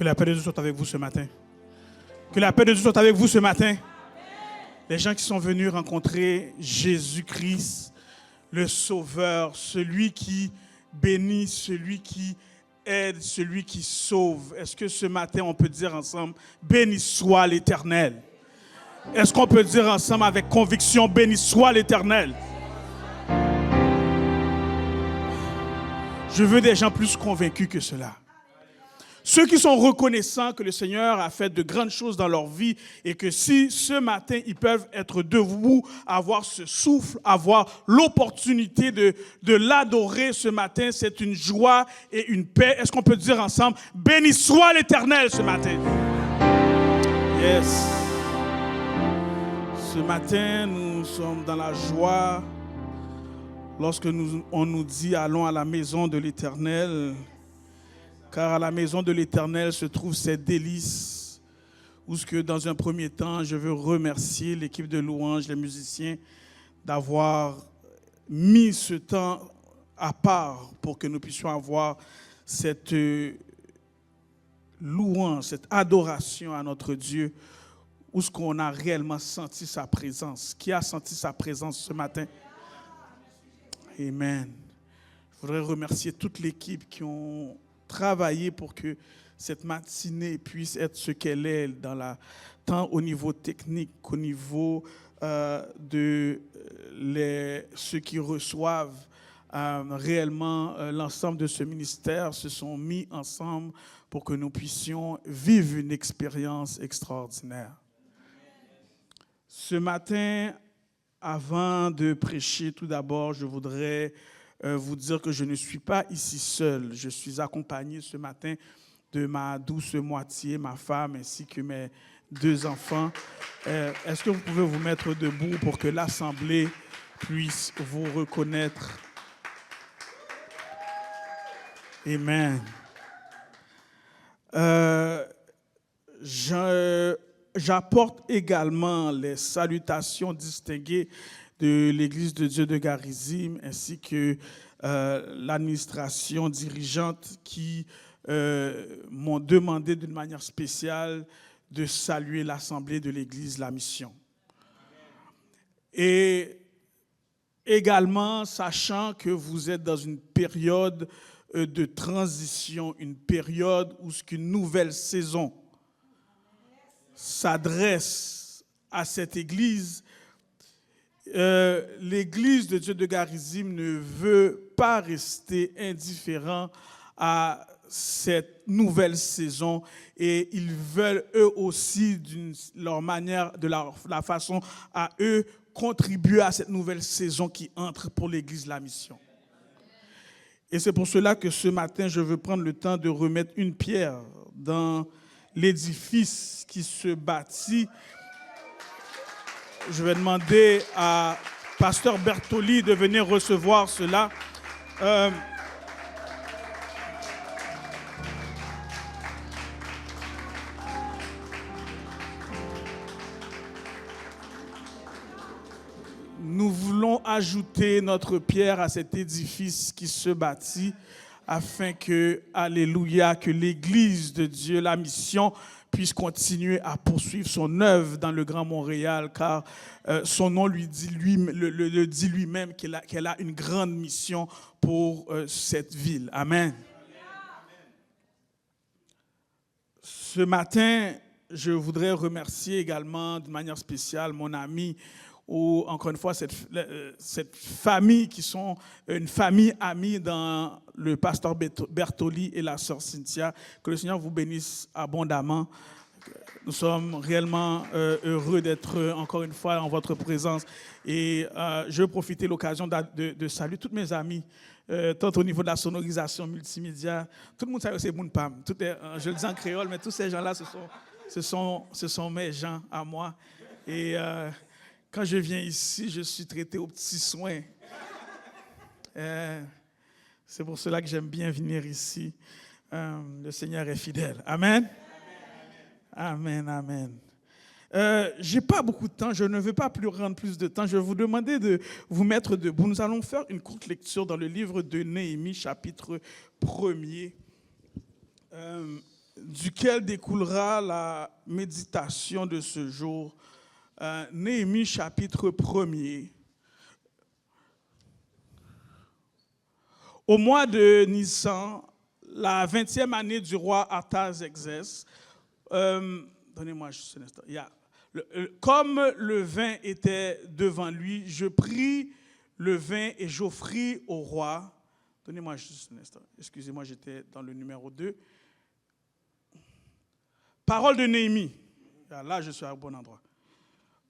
Que la paix de Dieu soit avec vous ce matin. Que la paix de Dieu soit avec vous ce matin. Les gens qui sont venus rencontrer Jésus-Christ, le Sauveur, celui qui bénit, celui qui aide, celui qui sauve. Est-ce que ce matin, on peut dire ensemble, béni soit l'Éternel? Est-ce qu'on peut dire ensemble avec conviction, béni soit l'Éternel? Je veux des gens plus convaincus que cela. Ceux qui sont reconnaissants que le Seigneur a fait de grandes choses dans leur vie et que si ce matin, ils peuvent être debout, avoir ce souffle, avoir l'opportunité de l'adorer ce matin, c'est une joie et une paix. Est-ce qu'on peut dire ensemble, béni soit l'Éternel ce matin? Yes. Ce matin, nous sommes dans la joie lorsque on nous dit allons à la maison de l'Éternel. Car à la maison de l'Éternel se trouvent ces délices, où ce que dans un premier temps, je veux remercier l'équipe de louanges, les musiciens, d'avoir mis ce temps à part pour que nous puissions avoir cette louange, cette adoration à notre Dieu, où ce qu'on a réellement senti sa présence. Qui a senti sa présence ce matin? Amen. Je voudrais remercier toute l'équipe qui ont travailler pour que cette matinée puisse être ce qu'elle est, tant au niveau technique qu'au niveau de ceux qui reçoivent réellement l'ensemble de ce ministère se sont mis ensemble pour que nous puissions vivre une expérience extraordinaire. Ce matin, avant de prêcher, tout d'abord, je voudrais vous dire que je ne suis pas ici seul. Je suis accompagné ce matin de ma douce moitié, ma femme, ainsi que mes 2 enfants. Est-ce que vous pouvez vous mettre debout pour que l'Assemblée puisse vous reconnaître? Amen. J'apporte également les salutations distinguées de l'Église de Dieu de Garizim, ainsi que l'administration dirigeante qui m'ont demandé d'une manière spéciale de saluer l'Assemblée de l'Église La Mission. Et également, sachant que vous êtes dans une période de transition, une période où une nouvelle saison s'adresse à cette Église, l'Église de Dieu de Garizim ne veut pas rester indifférent à cette nouvelle saison et ils veulent eux aussi, de la façon à eux, contribuer à cette nouvelle saison qui entre pour l'Église La Mission. Et c'est pour cela que ce matin, je veux prendre le temps de remettre une pierre dans l'édifice qui se bâtit. Je vais demander à Pasteur Bertoli de venir recevoir cela. Nous voulons ajouter notre pierre à cet édifice qui se bâtit afin que, alléluia, que l'Église de Dieu, La Mission, puisse continuer à poursuivre son œuvre dans le Grand Montréal, car son nom le dit lui-même qu'elle a une grande mission pour cette ville. Amen. Ce matin, je voudrais remercier également de manière spéciale mon ami, ou encore une fois cette famille qui sont une famille amie dans le pasteur Bertoli et la sœur Cynthia. Que le Seigneur vous bénisse abondamment. Nous sommes réellement heureux d'être encore une fois en votre présence. Et je veux profiter de l'occasion de saluer tous mes amis, tant au niveau de la sonorisation multimédia. Tout le monde sait que c'est Mounpam. Je le dis en créole, mais tous ces gens-là, ce sont mes gens à moi. Et quand je viens ici, je suis traité aux petits soins. C'est pour cela que j'aime bien venir ici. Le Seigneur est fidèle. Amen. Amen, amen. Je n'ai pas beaucoup de temps, je ne veux pas prendre plus de temps. Je vais vous demander de vous mettre debout. Nous allons faire une courte lecture dans le livre de Néhémie, chapitre 1er. duquel découlera la méditation de ce jour. Néhémie chapitre 1er. Au mois de Nissan, la 20e année du roi Artaxerxès, donnez-moi juste un instant. Comme le vin était devant lui, je pris le vin et j'offris au roi. Donnez-moi juste un instant. Excusez-moi, j'étais dans le numéro 2. Parole de Néhémie. Là, je suis au bon endroit.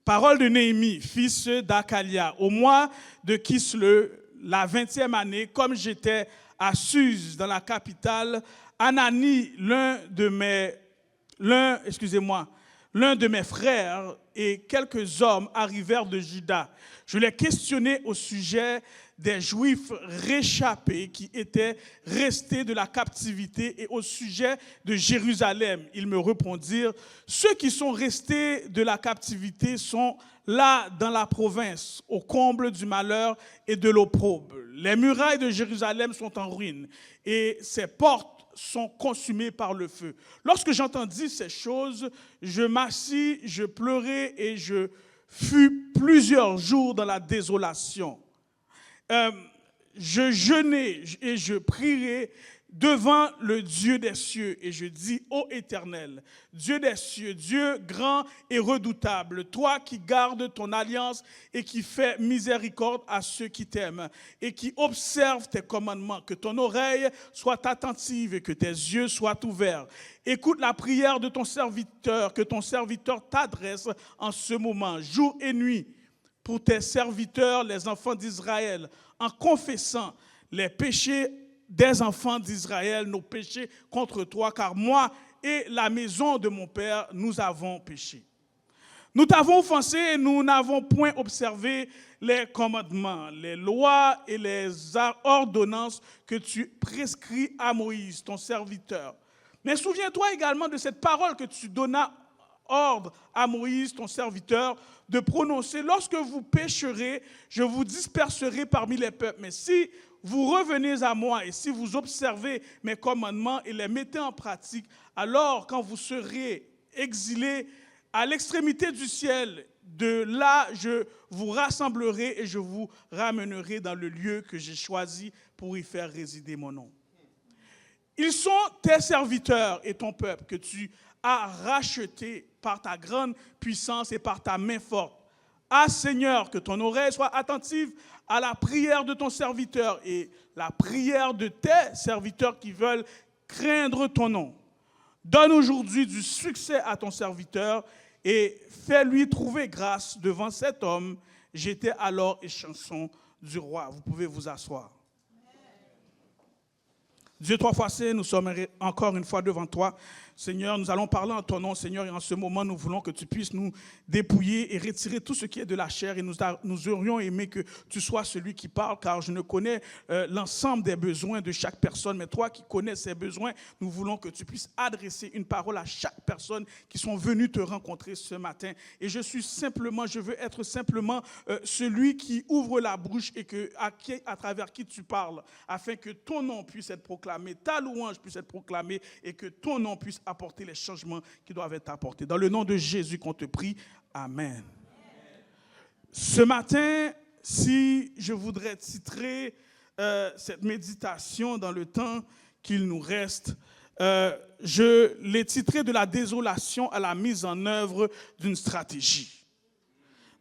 Parole de Néhémie, fils d'Akalia. Au mois de Kisle, la 20e année, comme j'étais à Suse, dans la capitale, Anani, l'un de mes frères et quelques hommes arrivèrent de Juda. Je les questionnai au sujet des Juifs réchappés qui étaient restés de la captivité et au sujet de Jérusalem. Ils me répondirent, ceux qui sont restés de la captivité sont là dans la province, au comble du malheur et de l'opprobre. Les murailles de Jérusalem sont en ruine et ses portes sont consumées par le feu. Lorsque j'entendis ces choses, je m'assis, je pleurai et je fus plusieurs jours dans la désolation. Je jeûnai et je prierai devant le Dieu des cieux et je dis, ô Éternel, Dieu des cieux, Dieu grand et redoutable, toi qui gardes ton alliance et qui fais miséricorde à ceux qui t'aiment et qui observent tes commandements, que ton oreille soit attentive et que tes yeux soient ouverts. Écoute la prière de ton serviteur, que ton serviteur t'adresse en ce moment, jour et nuit, pour tes serviteurs, les enfants d'Israël, en confessant les péchés des enfants d'Israël, nos péchés contre toi, car moi et la maison de mon père, nous avons péché. Nous t'avons offensé et nous n'avons point observé les commandements, les lois et les ordonnances que tu prescris à Moïse, ton serviteur. Mais souviens-toi également de cette parole que tu donnas ordre à Moïse, ton serviteur, de prononcer. Lorsque vous pécherez, je vous disperserai parmi les peuples. Mais si vous revenez à moi et si vous observez mes commandements et les mettez en pratique, alors quand vous serez exilés à l'extrémité du ciel, de là je vous rassemblerai et je vous ramènerai dans le lieu que j'ai choisi pour y faire résider mon nom. Ils sont tes serviteurs et ton peuple que tu as racheté par ta grande puissance et par ta main forte. Ah Seigneur, que ton oreille soit attentive à la prière de ton serviteur et la prière de tes serviteurs qui veulent craindre ton nom. Donne aujourd'hui du succès à ton serviteur et fais-lui trouver grâce devant cet homme. J'étais alors échanson du roi. Vous pouvez vous asseoir. Dieu trois fois saint, nous sommes encore une fois devant toi. Seigneur, nous allons parler en ton nom, Seigneur, et en ce moment, nous voulons que tu puisses nous dépouiller et retirer tout ce qui est de la chair. Et nous aurions aimé que tu sois celui qui parle, car je ne connais l'ensemble des besoins de chaque personne, mais toi qui connais ses besoins, nous voulons que tu puisses adresser une parole à chaque personne qui sont venus te rencontrer ce matin. Et je veux être simplement celui qui ouvre la bouche et à travers qui tu parles, afin que ton nom puisse être proclamé, ta louange puisse être proclamée et que ton nom puisse apporter les changements qui doivent être apportés. Dans le nom de Jésus qu'on te prie, Amen. Ce matin, si je voudrais titrer cette méditation dans le temps qu'il nous reste, je l'ai titré de la désolation à la mise en œuvre d'une stratégie.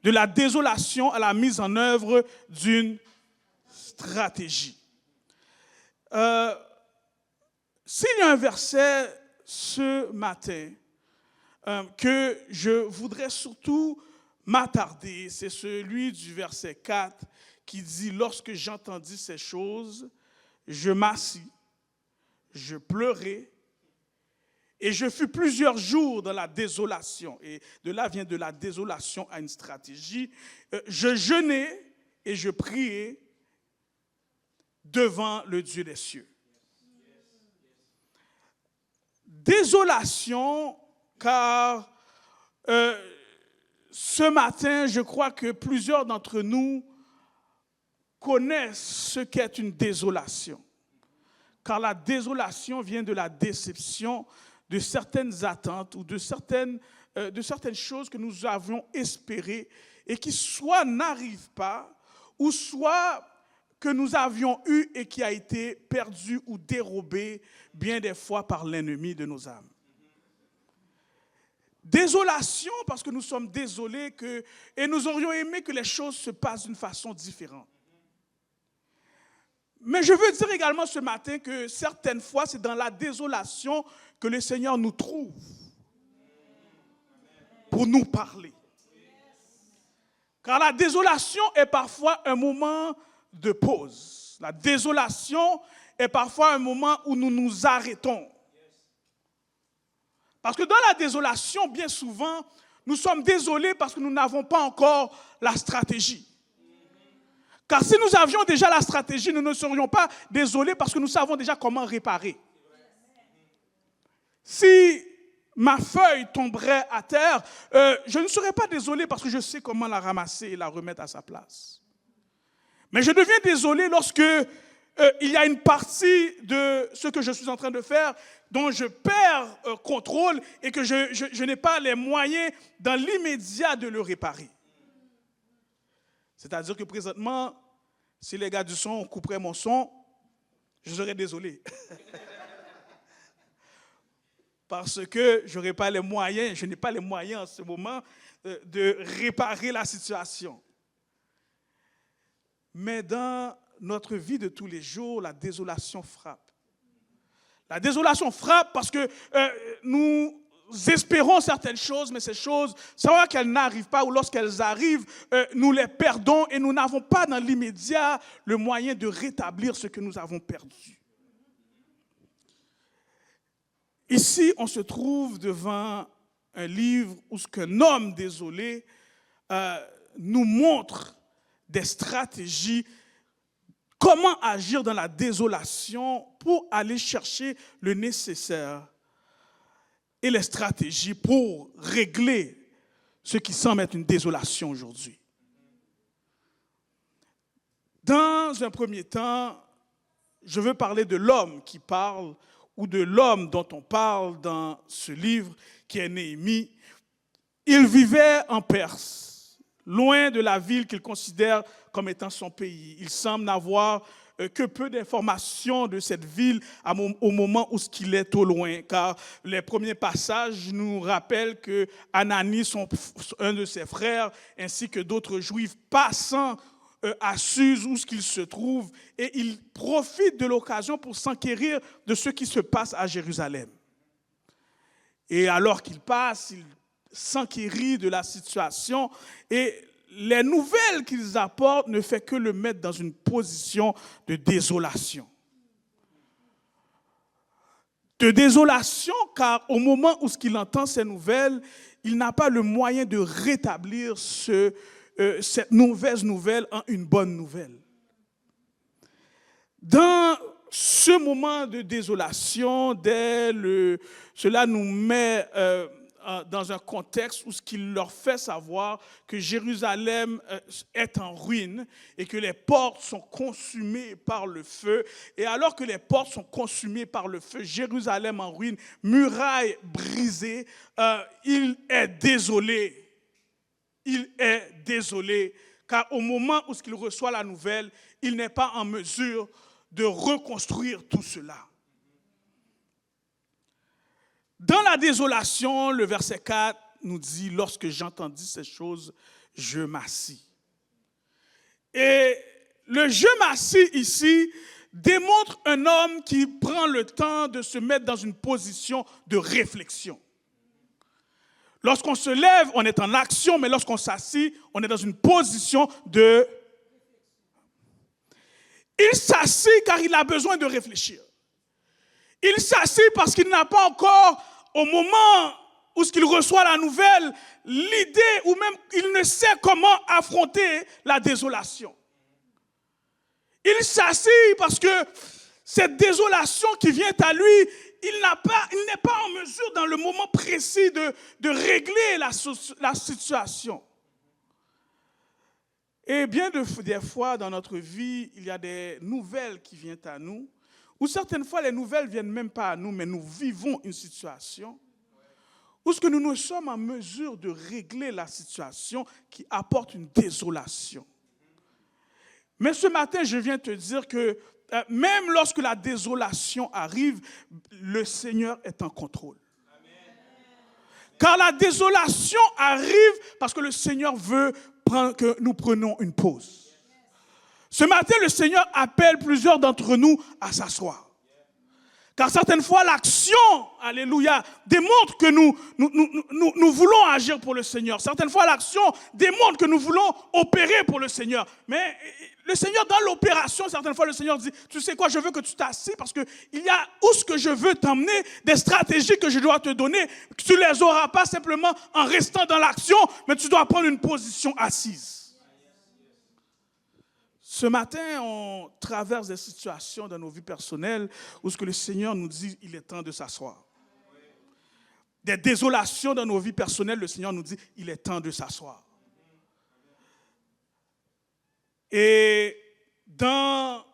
De la désolation à la mise en œuvre d'une stratégie. S'il y a un verset ce matin que je voudrais surtout m'attarder, c'est celui du verset 4 qui dit « Lorsque j'entendis ces choses, je m'assis, je pleurai et je fus plusieurs jours dans la désolation. » Et de là vient de la désolation à une stratégie. Je jeûnai et je priai devant le Dieu des cieux. Désolation, car ce matin, je crois que plusieurs d'entre nous connaissent ce qu'est une désolation. Car la désolation vient de la déception, de certaines attentes ou de certaines choses que nous avions espérées et qui soit n'arrivent pas, ou soit que nous avions eu et qui a été perdu ou dérobé bien des fois par l'ennemi de nos âmes. Désolation parce que nous sommes désolés et nous aurions aimé que les choses se passent d'une façon différente. Mais je veux dire également ce matin que certaines fois, c'est dans la désolation que le Seigneur nous trouve pour nous parler. Car la désolation est parfois un moment de pause. La désolation est parfois un moment où nous nous arrêtons. Parce que dans la désolation, bien souvent, nous sommes désolés parce que nous n'avons pas encore la stratégie. Car si nous avions déjà la stratégie, nous ne serions pas désolés parce que nous savons déjà comment réparer. Si ma feuille tomberait à terre, je ne serais pas désolé parce que je sais comment la ramasser et la remettre à sa place. Mais je deviens désolé lorsque il y a une partie de ce que je suis en train de faire dont je perds contrôle et que je n'ai pas les moyens dans l'immédiat de le réparer. C'est-à-dire que présentement, si les gars du son couperaient mon son, je serais désolé. Parce que je n'aurais pas les moyens, je n'ai pas les moyens en ce moment de réparer la situation. Mais dans notre vie de tous les jours, la désolation frappe. La désolation frappe parce que nous espérons certaines choses, mais ces choses, savoir qu'elles n'arrivent pas ou lorsqu'elles arrivent, nous les perdons et nous n'avons pas dans l'immédiat le moyen de rétablir ce que nous avons perdu. Ici, on se trouve devant un livre où ce qu'un homme désolé nous montre des stratégies, comment agir dans la désolation pour aller chercher le nécessaire et les stratégies pour régler ce qui semble être une désolation aujourd'hui. Dans un premier temps, je veux parler de l'homme qui parle ou de l'homme dont on parle dans ce livre qui est Néhémie. Il vivait en Perse, loin de la ville qu'il considère comme étant son pays. Il semble n'avoir que peu d'informations de cette ville au moment où il est au loin, car les premiers passages nous rappellent que Anani, un de ses frères, ainsi que d'autres juifs passant à Suse où qu'il se trouve, et il profite de l'occasion pour s'enquérir de ce qui se passe à Jérusalem. Et alors qu'il passe, il s'enquérit de la situation et les nouvelles qu'ils apportent ne fait que le mettre dans une position de désolation. De désolation, car au moment où il entend ces nouvelles, il n'a pas le moyen de rétablir cette mauvaise nouvelle en une bonne nouvelle. Dans ce moment de désolation, cela nous met dans un contexte où ce qu'il leur fait savoir que Jérusalem est en ruine et que les portes sont consumées par le feu. Et alors que les portes sont consumées par le feu, Jérusalem en ruine, murailles brisées, il est désolé. Il est désolé, car au moment où il reçoit la nouvelle, il n'est pas en mesure de reconstruire tout cela. Dans la désolation, le verset 4 nous dit « Lorsque j'entendis ces choses, je m'assis ». Et le « je m'assis » ici démontre un homme qui prend le temps de se mettre dans une position de réflexion. Lorsqu'on se lève, on est en action, mais lorsqu'on s'assit, on est dans une position de... Il s'assit car il a besoin de réfléchir. Il s'assit parce qu'il n'a pas encore, au moment où il reçoit la nouvelle, l'idée ou même il ne sait comment affronter la désolation. Il s'assit parce que cette désolation qui vient à lui, il n'est pas en mesure dans le moment précis de régler la situation. Et bien des fois dans notre vie, il y a des nouvelles qui viennent à nous, Ou certaines fois, les nouvelles ne viennent même pas à nous, mais nous vivons une situation où ce que nous ne sommes en mesure de régler la situation qui apporte une désolation. Mais ce matin, je viens te dire que même lorsque la désolation arrive, le Seigneur est en contrôle. Car la désolation arrive parce que le Seigneur veut que nous prenions une pause. Ce matin, le Seigneur appelle plusieurs d'entre nous à s'asseoir. Car certaines fois, l'action, alléluia, démontre que nous voulons agir pour le Seigneur. Certaines fois, l'action démontre que nous voulons opérer pour le Seigneur. Mais le Seigneur, dans l'opération, certaines fois, le Seigneur dit, tu sais quoi, je veux que tu t'assises parce qu'il y a où ce que je veux t'emmener, des stratégies que je dois te donner. Tu ne les auras pas simplement en restant dans l'action, mais tu dois prendre une position assise. Ce matin, on traverse des situations dans nos vies personnelles où ce que le Seigneur nous dit, il est temps de s'asseoir. Des désolations dans nos vies personnelles, le Seigneur nous dit, il est temps de s'asseoir. Et dans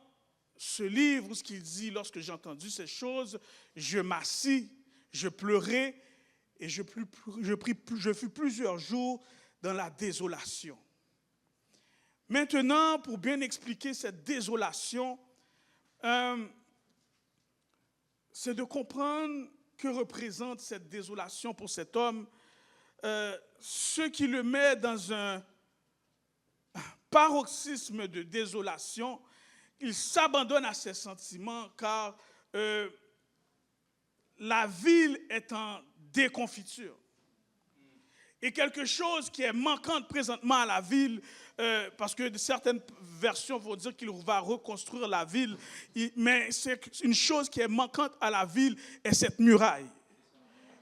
ce livre, ce qu'il dit, lorsque j'ai entendu ces choses, je m'assis, je pleurais et je fus plusieurs jours dans la désolation. Maintenant, pour bien expliquer cette désolation, c'est de comprendre que représente cette désolation pour cet homme, ce qui le met dans un paroxysme de désolation. Il s'abandonne à ses sentiments car la ville est en déconfiture. Et quelque chose qui est manquant présentement à la ville, parce que certaines versions vont dire qu'il va reconstruire la ville, mais c'est une chose qui est manquante à la ville, est cette muraille.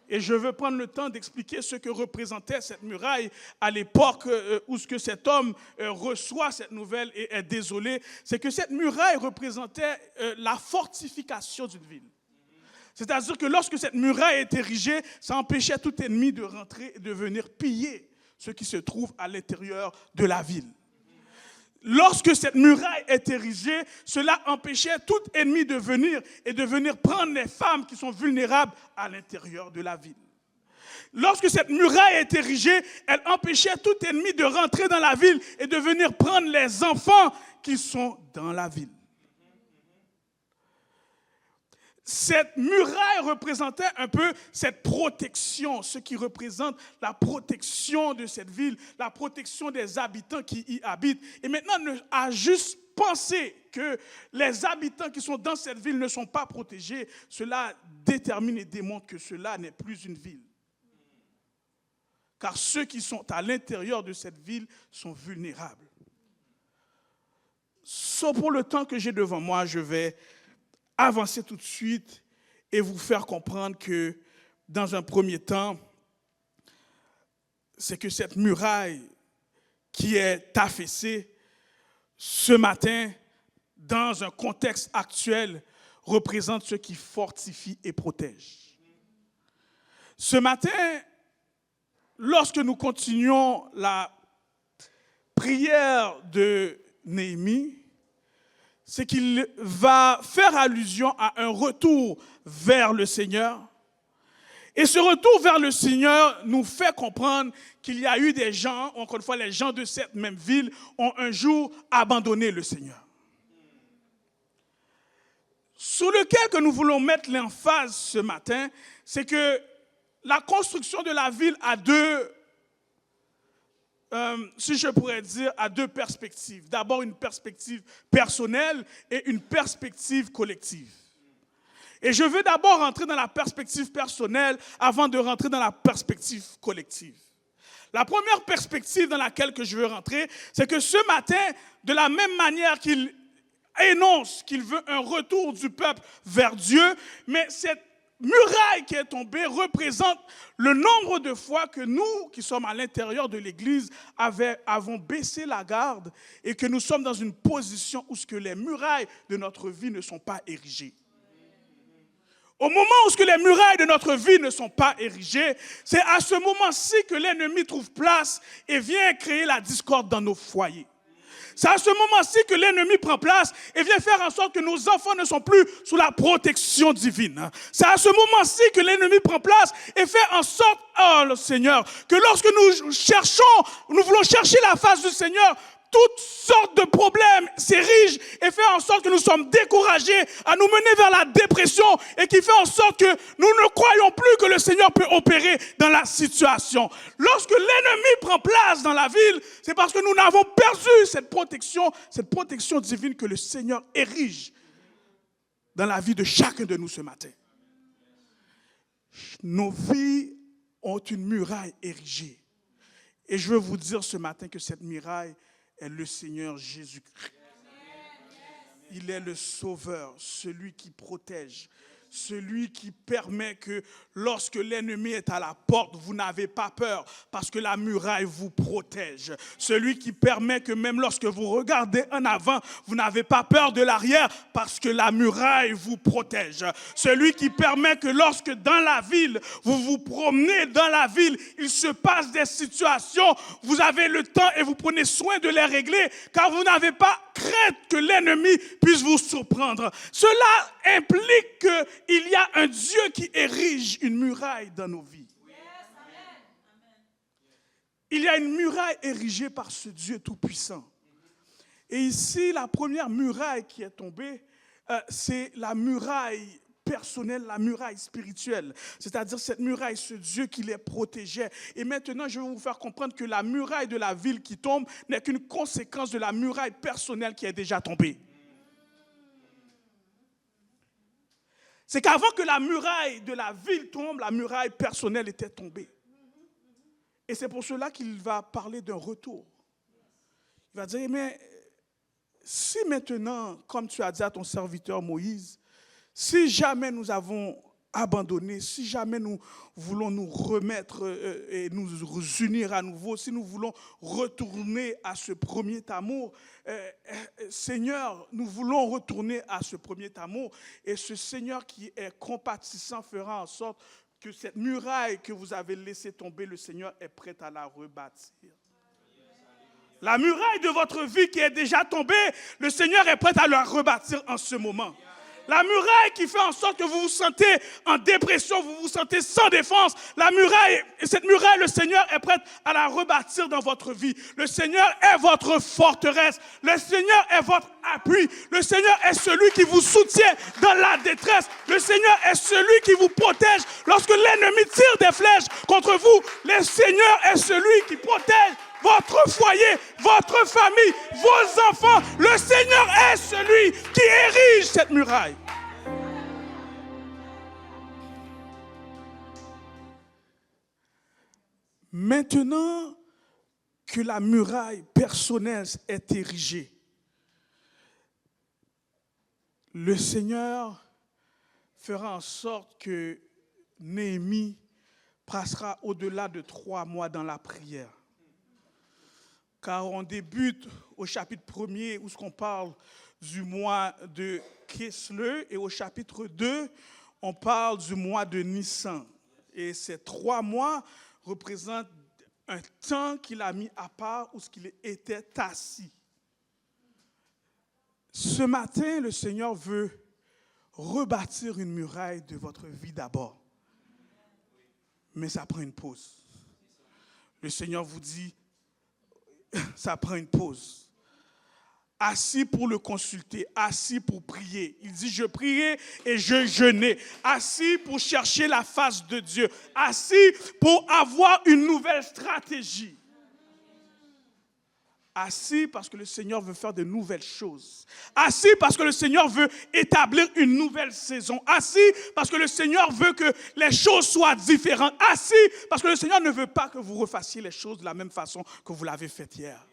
Et je veux prendre le temps d'expliquer ce que représentait cette muraille à l'époque où ce que cet homme reçoit cette nouvelle et est désolé. C'est que cette muraille représentait la fortification d'une ville. C'est-à-dire que lorsque cette muraille est érigée, ça empêchait tout ennemi de rentrer et de venir piller ce qui se trouve à l'intérieur de la ville. Lorsque cette muraille est érigée, cela empêchait tout ennemi de venir et de venir prendre les femmes qui sont vulnérables à l'intérieur de la ville. Lorsque cette muraille est érigée, elle empêchait tout ennemi de rentrer dans la ville et de venir prendre les enfants qui sont dans la ville. Cette muraille représentait un peu cette protection, ce qui représente la protection de cette ville, la protection des habitants qui y habitent. Et maintenant, à juste penser que les habitants qui sont dans cette ville ne sont pas protégés, cela détermine et démontre que cela n'est plus une ville. Car ceux qui sont à l'intérieur de cette ville sont vulnérables. Sauf pour le temps que j'ai devant moi, je vais avancer tout de suite et vous faire comprendre que, dans un premier temps, c'est que cette muraille qui est affaissée ce matin, dans un contexte actuel, représente ce qui fortifie et protège. Ce matin, lorsque nous continuons la prière de Néhémie, c'est qu'il va faire allusion à un retour vers le Seigneur. Et ce retour vers le Seigneur nous fait comprendre qu'il y a eu des gens, encore une fois, les gens de cette même ville ont un jour abandonné le Seigneur. Sur lequel que nous voulons mettre l'emphase ce matin, c'est que la construction de la ville a si je pourrais dire, à deux perspectives. D'abord, une perspective personnelle et une perspective collective. Et je veux d'abord rentrer dans la perspective personnelle avant de rentrer dans la perspective collective. La première perspective dans laquelle que je veux rentrer, c'est que ce matin, de la même manière qu'il énonce qu'il veut un retour du peuple vers Dieu, mais cette muraille qui est tombée représente le nombre de fois que nous, qui sommes à l'intérieur de l'Église, avons baissé la garde et que nous sommes dans une position où ce que les murailles de notre vie ne sont pas érigées. Au moment où ce que les murailles de notre vie ne sont pas érigées, c'est à ce moment-ci que l'ennemi trouve place et vient créer la discorde dans nos foyers. C'est à ce moment-ci que l'ennemi prend place et vient faire en sorte que nos enfants ne sont plus sous la protection divine. C'est à ce moment-ci que l'ennemi prend place et fait en sorte, oh le Seigneur, que lorsque nous voulons chercher la face du Seigneur, toutes sortes de problèmes s'érigent et fait en sorte que nous sommes découragés à nous mener vers la dépression et qui fait en sorte que nous ne croyons plus que le Seigneur peut opérer dans la situation. Lorsque l'ennemi prend place dans la ville, c'est parce que nous n'avons perdu cette protection divine que le Seigneur érige dans la vie de chacun de nous ce matin. Nos vies ont une muraille érigée. Et je veux vous dire ce matin que cette muraille est le Seigneur Jésus-Christ. Il est le Sauveur, celui qui protège, celui qui permet que lorsque l'ennemi est à la porte, vous n'avez pas peur parce que la muraille vous protège. Celui qui permet que même lorsque vous regardez en avant, vous n'avez pas peur de l'arrière parce que la muraille vous protège. Celui qui permet que lorsque dans la ville, vous vous promenez dans la ville, il se passe des situations, vous avez le temps et vous prenez soin de les régler car vous n'avez pas crainte que l'ennemi puisse vous surprendre. Cela implique qu'il y a un Dieu qui érige une muraille dans nos vies. Il y a une muraille érigée par ce Dieu tout-puissant. Et ici, la première muraille qui est tombée, c'est la muraille personnelle, la muraille spirituelle. C'est-à-dire cette muraille, ce Dieu qui les protégeait. Et maintenant, je vais vous faire comprendre que la muraille de la ville qui tombe n'est qu'une conséquence de la muraille personnelle qui est déjà tombée. C'est qu'avant que la muraille de la ville tombe, la muraille personnelle était tombée. Et c'est pour cela qu'il va parler d'un retour. Il va dire, mais si maintenant, comme tu as dit à ton serviteur Moïse, si jamais nous avons abandonné, si jamais nous voulons nous remettre et nous unir à nouveau, si nous voulons retourner à ce premier amour, Seigneur, nous voulons retourner à ce premier amour. Et ce Seigneur qui est compatissant fera en sorte que cette muraille que vous avez laissée tomber, le Seigneur est prêt à la rebâtir. La muraille de votre vie qui est déjà tombée, le Seigneur est prêt à la rebâtir en ce moment. La muraille qui fait en sorte que vous vous sentez en dépression, vous vous sentez sans défense. La muraille, cette muraille, le Seigneur est prêt à la rebâtir dans votre vie. Le Seigneur est votre forteresse. Le Seigneur est votre appui. Le Seigneur est celui qui vous soutient dans la détresse. Le Seigneur est celui qui vous protège lorsque l'ennemi tire des flèches contre vous. Le Seigneur est celui qui protège votre foyer, votre famille, vos enfants. Le Seigneur est celui qui érige cette muraille. Maintenant que la muraille personnelle est érigée, le Seigneur fera en sorte que Néhémie passera au-delà de 3 mois dans la prière. Car on débute au chapitre 1er où on parle du mois de Kislev et au chapitre 2, on parle du mois de Nissan. Et ces 3 mois représentent un temps qu'il a mis à part où il était assis. Ce matin, le Seigneur veut rebâtir une muraille de votre vie d'abord. Mais ça prend une pause. Le Seigneur vous dit, ça prend une pause. Assis pour le consulter, assis pour prier. Il dit, je priais et je jeûnais. Assis pour chercher la face de Dieu. Assis pour avoir une nouvelle stratégie. Assis parce que le Seigneur veut faire de nouvelles choses. Assis parce que le Seigneur veut établir une nouvelle saison. Assis parce que le Seigneur veut que les choses soient différentes. Assis parce que le Seigneur ne veut pas que vous refassiez les choses de la même façon que vous l'avez fait hier.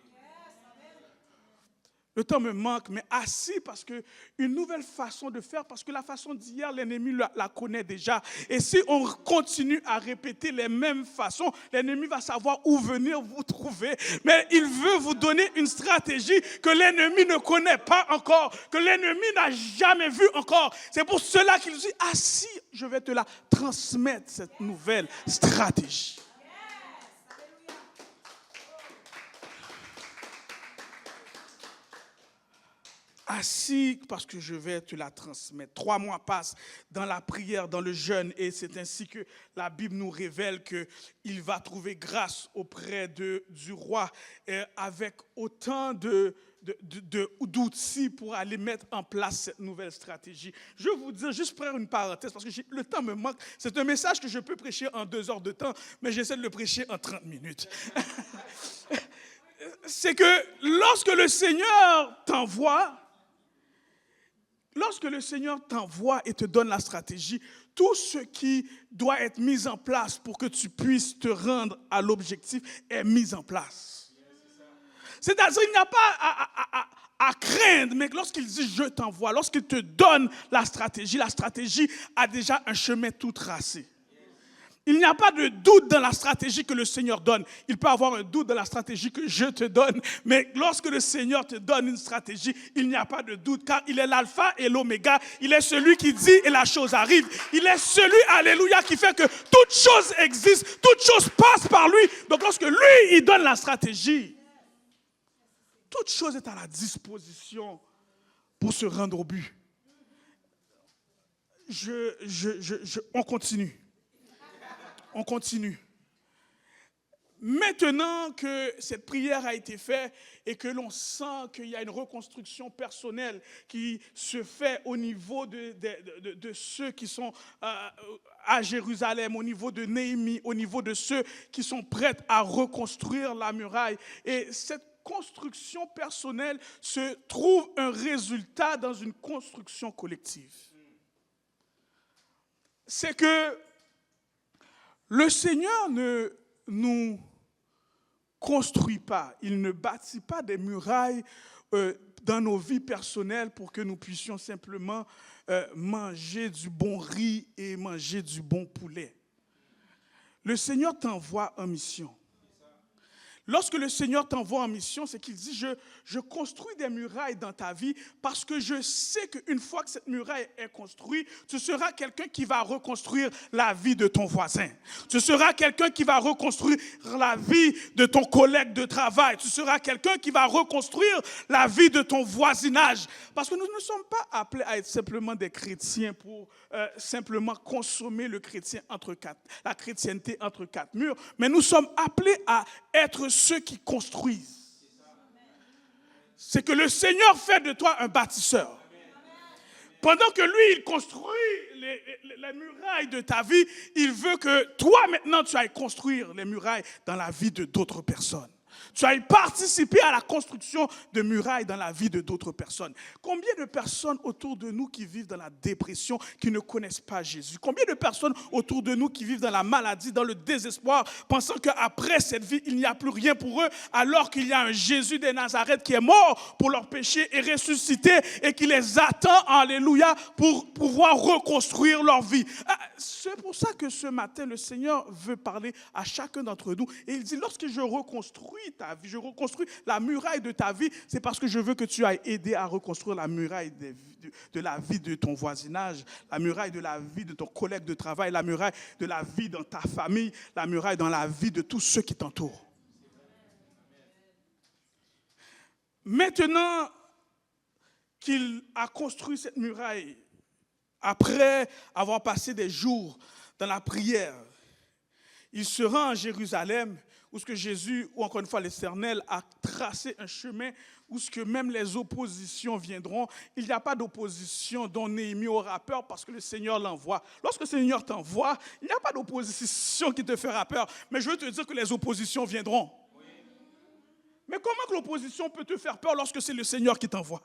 Le temps me manque, mais assis parce qu'une nouvelle façon de faire, parce que la façon d'hier, l'ennemi la connaît déjà. Et si on continue à répéter les mêmes façons, l'ennemi va savoir où venir vous trouver. Mais il veut vous donner une stratégie que l'ennemi ne connaît pas encore, que l'ennemi n'a jamais vue encore. C'est pour cela qu'il dit, assis, je vais te la transmettre, cette nouvelle stratégie. assis parce que je vais te la transmettre. 3 mois passent dans la prière, dans le jeûne, et c'est ainsi que la Bible nous révèle qu'il va trouver grâce auprès du roi avec autant d'outils pour aller mettre en place cette nouvelle stratégie. Je vais vous dire, juste faire une parenthèse, parce que le temps me manque. C'est un message que je peux prêcher en 2 heures de temps, mais j'essaie de le prêcher en 30 minutes. C'est que lorsque le Seigneur t'envoie et te donne la stratégie, tout ce qui doit être mis en place pour que tu puisses te rendre à l'objectif est mis en place. C'est-à-dire qu'il n'y a pas à craindre, mais lorsqu'il dit « je t'envoie », lorsqu'il te donne la stratégie a déjà un chemin tout tracé. Il n'y a pas de doute dans la stratégie que le Seigneur donne. Il peut y avoir un doute dans la stratégie que je te donne, mais lorsque le Seigneur te donne une stratégie, il n'y a pas de doute, car il est l'alpha et l'oméga. Il est celui qui dit et la chose arrive. Il est celui, alléluia, qui fait que toute chose existe, toute chose passe par lui. Donc lorsque lui, il donne la stratégie, toute chose est à la disposition pour se rendre au but. On continue. On continue. Maintenant que cette prière a été faite et que l'on sent qu'il y a une reconstruction personnelle qui se fait au niveau de ceux qui sont à Jérusalem, au niveau de Néhémie, au niveau de ceux qui sont prêts à reconstruire la muraille. Et cette construction personnelle se trouve un résultat dans une construction collective. C'est que le Seigneur ne nous construit pas, il ne bâtit pas des murailles dans nos vies personnelles pour que nous puissions simplement manger du bon riz et manger du bon poulet. Le Seigneur t'envoie en mission. Lorsque le Seigneur t'envoie en mission, c'est qu'il dit je construis des murailles dans ta vie parce que je sais qu'une fois que cette muraille est construite, tu seras quelqu'un qui va reconstruire la vie de ton voisin. Tu seras quelqu'un qui va reconstruire la vie de ton collègue de travail. Tu seras quelqu'un qui va reconstruire la vie de ton voisinage. Parce que nous ne sommes pas appelés à être simplement des chrétiens pour simplement consommer la chrétienté entre 4 murs, mais nous sommes appelés à être ceux qui construisent. C'est que le Seigneur fait de toi un bâtisseur. Pendant que lui, il construit les murailles de ta vie, il veut que toi, maintenant, tu ailles construire les murailles dans la vie de d'autres personnes. Tu ailles participer à la construction de murailles dans la vie de d'autres personnes. Combien de personnes autour de nous qui vivent dans la dépression, qui ne connaissent pas Jésus? Combien de personnes autour de nous qui vivent dans la maladie, dans le désespoir, pensant qu'après cette vie, il n'y a plus rien pour eux, alors qu'il y a un Jésus de Nazareth qui est mort pour leurs péchés et ressuscité et qui les attend, alléluia, pour pouvoir reconstruire leur vie. C'est pour ça que ce matin, le Seigneur veut parler à chacun d'entre nous. Et il dit, lorsque je reconstruis ta vie, je reconstruis la muraille de ta vie, c'est parce que je veux que tu ailles aider à reconstruire la muraille de la vie de ton voisinage, la muraille de la vie de ton collègue de travail, la muraille de la vie dans ta famille, la muraille dans la vie de tous ceux qui t'entourent. Maintenant qu'il a construit cette muraille, après avoir passé des jours dans la prière, il se rend à Jérusalem, où ce que Jésus, ou encore une fois l'Éternel, a tracé un chemin où ce que même les oppositions viendront. Il n'y a pas d'opposition dont Néhémie aura peur parce que le Seigneur l'envoie. Lorsque le Seigneur t'envoie, il n'y a pas d'opposition qui te fera peur. Mais je veux te dire que les oppositions viendront. Oui. Mais comment que l'opposition peut te faire peur lorsque c'est le Seigneur qui t'envoie?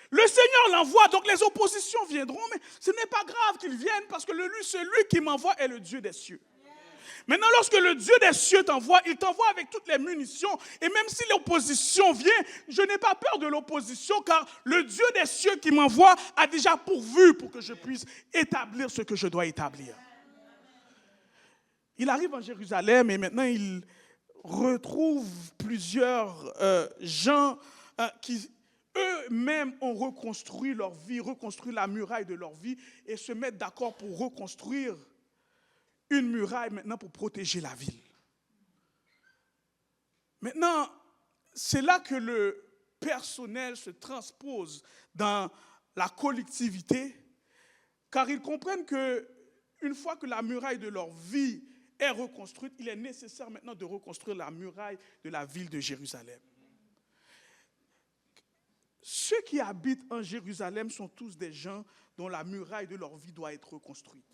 Le Seigneur l'envoie, donc les oppositions viendront, mais ce n'est pas grave qu'ils viennent parce que celui qui m'envoie est le Dieu des cieux. Maintenant, lorsque le Dieu des cieux t'envoie, il t'envoie avec toutes les munitions. Et même si l'opposition vient, je n'ai pas peur de l'opposition, car le Dieu des cieux qui m'envoie a déjà pourvu pour que je puisse établir ce que je dois établir. Il arrive en Jérusalem et maintenant il retrouve plusieurs gens qui eux-mêmes ont reconstruit leur vie, reconstruit la muraille de leur vie et se mettent d'accord pour reconstruire une muraille maintenant pour protéger la ville. Maintenant, c'est là que personnel se transpose dans la collectivité, car ils comprennent qu'une fois que la muraille de leur vie est reconstruite, il est nécessaire maintenant de reconstruire la muraille de la ville de Jérusalem. Ceux qui habitent en Jérusalem sont tous des gens dont la muraille de leur vie doit être reconstruite.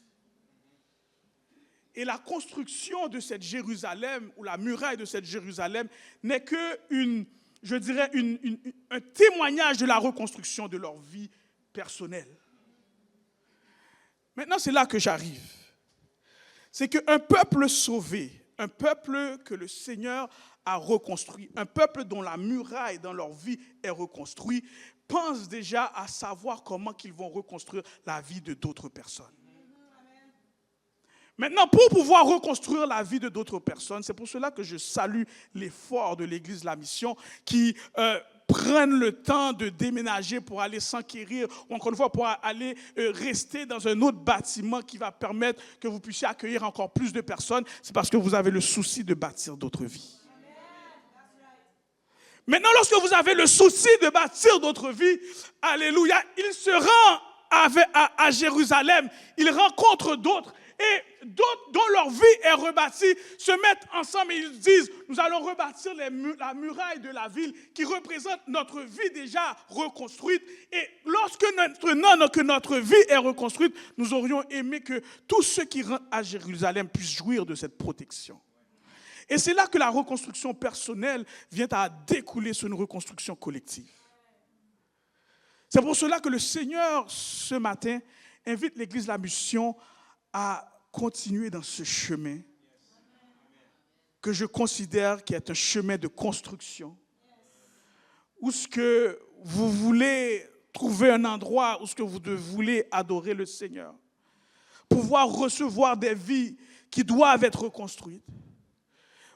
Et la construction de cette Jérusalem, ou la muraille de cette Jérusalem, n'est que un témoignage de la reconstruction de leur vie personnelle. Maintenant, c'est là que j'arrive. C'est qu'un peuple sauvé, un peuple que le Seigneur a reconstruit, un peuple dont la muraille dans leur vie est reconstruite, pense déjà à savoir comment ils vont reconstruire la vie de d'autres personnes. Maintenant, pour pouvoir reconstruire la vie de d'autres personnes, c'est pour cela que je salue l'effort de l'Église La Mission qui prennent le temps de déménager pour aller s'enquérir ou encore une fois pour aller rester dans un autre bâtiment qui va permettre que vous puissiez accueillir encore plus de personnes. C'est parce que vous avez le souci de bâtir d'autres vies. Maintenant, lorsque vous avez le souci de bâtir d'autres vies, alléluia, il se rend à Jérusalem, il rencontre d'autres et d'autres dont leur vie est rebâtie se mettent ensemble et ils disent, nous allons rebâtir la muraille de la ville qui représente notre vie déjà reconstruite. Et lorsque notre vie est reconstruite, nous aurions aimé que tous ceux qui rentrent à Jérusalem puissent jouir de cette protection. Et c'est là que la reconstruction personnelle vient à découler sur une reconstruction collective. C'est pour cela que le Seigneur, ce matin, invite l'Église La Mission à continuer dans ce chemin que je considère qui est un chemin de construction, où ce que vous voulez trouver un endroit où ce que vous voulez adorer le Seigneur, pouvoir recevoir des vies qui doivent être reconstruites,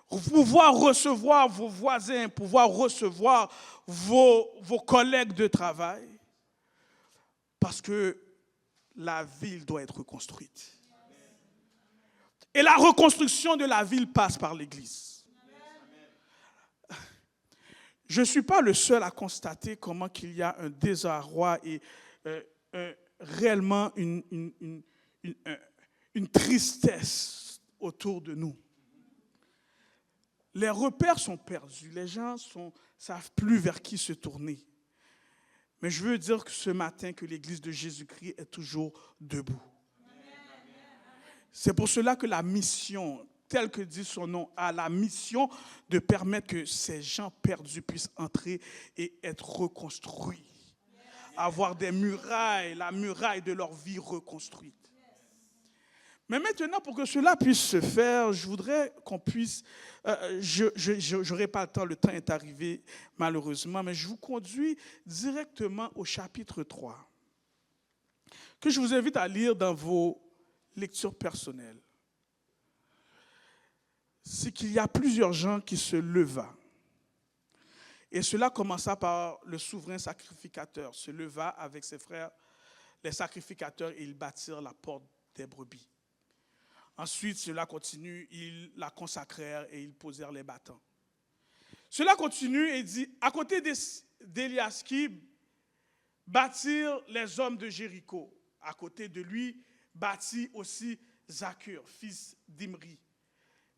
pouvoir recevoir vos voisins, pouvoir recevoir vos collègues de travail, parce que la ville doit être reconstruite. Et la reconstruction de la ville passe par l'Église. Je ne suis pas le seul à constater comment qu'il y a un désarroi et réellement une tristesse autour de nous. Les repères sont perdus, les gens ne savent plus vers qui se tourner. Mais je veux dire que ce matin, que l'Église de Jésus-Christ est toujours debout. C'est pour cela que la mission, telle que dit son nom, a la mission de permettre que ces gens perdus puissent entrer et être reconstruits. Avoir des murailles, la muraille de leur vie reconstruite. Mais maintenant, pour que cela puisse se faire, je voudrais qu'on puisse, je n'aurai pas le temps est arrivé malheureusement, mais je vous conduis directement au chapitre 3, que je vous invite à lire dans vos lectures personnelles. C'est qu'il y a plusieurs gens qui se leva. Et cela commença par le souverain sacrificateur, se leva avec ses frères, les sacrificateurs, et ils bâtirent la porte des brebis. Ensuite, cela continue, ils la consacrèrent et ils posèrent les bâtons. Cela continue et dit, à côté d'Éliaskib, bâtirent les hommes de Jéricho. À côté de lui, bâtit aussi Zakur, fils d'Imri.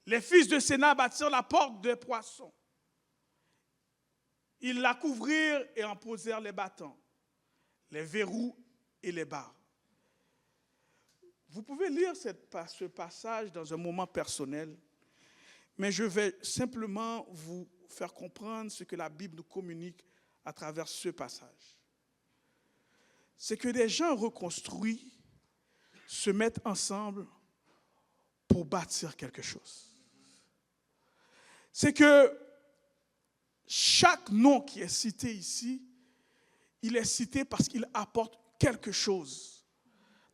Les fils de Séna bâtirent la porte des poissons. Ils la couvrirent et en posèrent les bâtons, les verrous et les barres. Vous pouvez lire ce passage dans un moment personnel, mais je vais simplement vous faire comprendre ce que la Bible nous communique à travers ce passage. C'est que des gens reconstruits se mettent ensemble pour bâtir quelque chose. C'est que chaque nom qui est cité ici, il est cité parce qu'il apporte quelque chose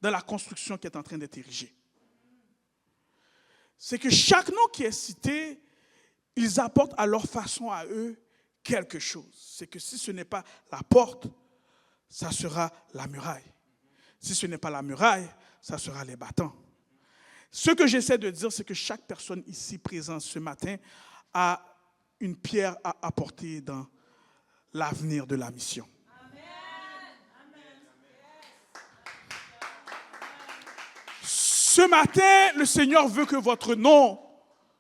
dans la construction qui est en train d'être érigée. C'est que chaque nom qui est cité, ils apportent à leur façon à eux quelque chose. C'est que si ce n'est pas la porte, ça sera la muraille. Si ce n'est pas la muraille, ça sera les bâtons. Ce que j'essaie de dire, c'est que chaque personne ici présente ce matin a une pierre à apporter dans l'avenir de la mission. Ce matin, le Seigneur veut que votre nom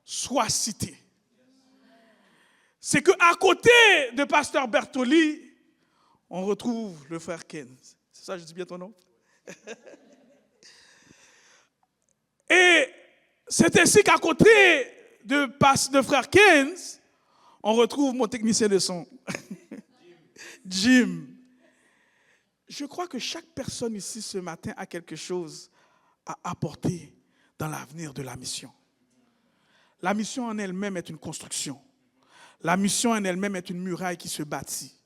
soit cité. C'est qu'à côté de Pasteur Bertoli, on retrouve le frère Ken. C'est ça, je dis bien ton nom? Et c'est ainsi qu'à côté de frère Ken, on retrouve mon technicien de son, Jim. Je crois que chaque personne ici ce matin a quelque chose à apporter dans l'avenir de la mission. La mission en elle-même est une construction. La mission en elle-même est une muraille qui se bâtit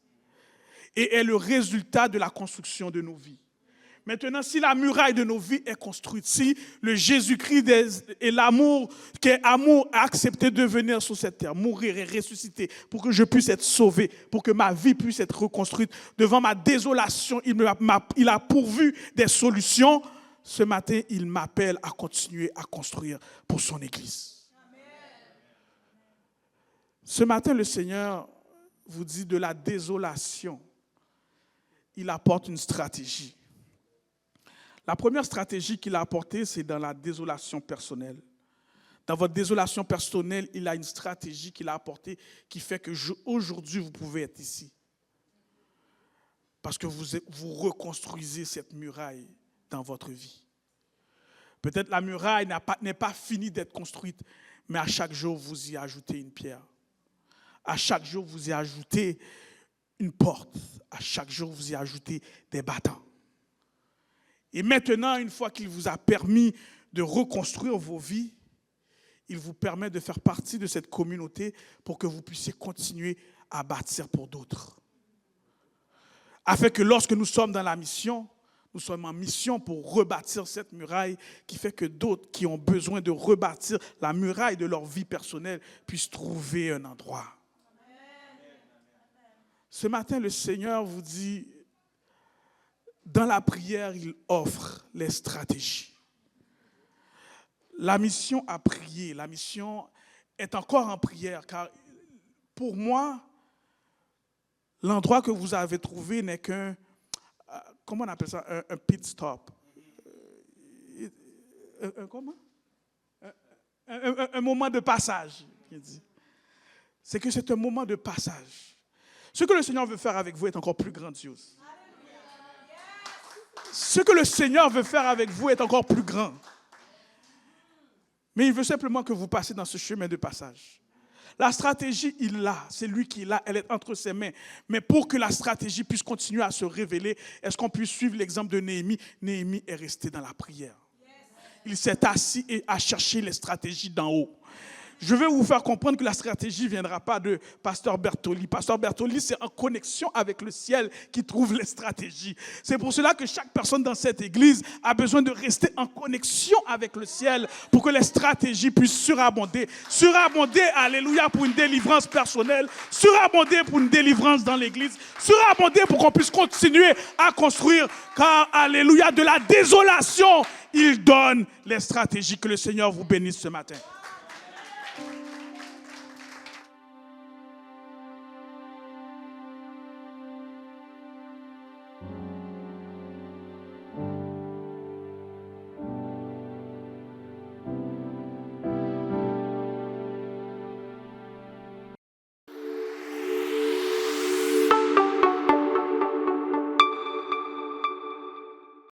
et est le résultat de la construction de nos vies. Maintenant, si la muraille de nos vies est construite, si le Jésus-Christ et l'amour, qui est amour, a accepté de venir sur cette terre, mourir et ressusciter pour que je puisse être sauvé, pour que ma vie puisse être reconstruite, devant ma désolation, il a pourvu des solutions. Ce matin, il m'appelle à continuer à construire pour son Église. Amen. Ce matin, le Seigneur vous dit de la désolation, il apporte une stratégie. La première stratégie qu'il a apportée, c'est dans la désolation personnelle. Dans votre désolation personnelle, il a une stratégie qu'il a apportée qui fait que aujourd'hui, vous pouvez être ici. Parce que vous reconstruisez cette muraille dans votre vie. Peut-être la muraille n'est pas finie d'être construite, mais à chaque jour, vous y ajoutez une pierre. À chaque jour, vous y ajoutez une porte. À chaque jour, vous y ajoutez des battants. Et maintenant, une fois qu'il vous a permis de reconstruire vos vies, il vous permet de faire partie de cette communauté pour que vous puissiez continuer à bâtir pour d'autres. Afin que lorsque nous sommes dans la mission, nous sommes en mission pour rebâtir cette muraille qui fait que d'autres qui ont besoin de rebâtir la muraille de leur vie personnelle puissent trouver un endroit. Ce matin, le Seigneur vous dit, dans la prière, il offre les stratégies. La mission à prier, la mission est encore en prière, car pour moi, l'endroit que vous avez trouvé n'est qu'un, comment on appelle ça, un pit stop. Comment? Un moment de passage. C'est que c'est un moment de passage. Ce que le Seigneur veut faire avec vous est encore plus grandiose. Ce que le Seigneur veut faire avec vous est encore plus grand. Mais il veut simplement que vous passiez dans ce chemin de passage. La stratégie, il l'a. C'est lui qui l'a. Elle est entre ses mains. Mais pour que la stratégie puisse continuer à se révéler, est-ce qu'on puisse suivre l'exemple de Néhémie? Néhémie est resté dans la prière. Il s'est assis et a cherché les stratégies d'en haut. Je vais vous faire comprendre que la stratégie ne viendra pas de Pasteur Bertoli. Pasteur Bertoli, c'est en connexion avec le ciel qu'il trouve les stratégies. C'est pour cela que chaque personne dans cette église a besoin de rester en connexion avec le ciel pour que les stratégies puissent surabonder. Surabonder, alléluia, pour une délivrance personnelle. Surabonder pour une délivrance dans l'église. Surabonder pour qu'on puisse continuer à construire. Car, alléluia, de la désolation, il donne les stratégies. Que le Seigneur vous bénisse ce matin.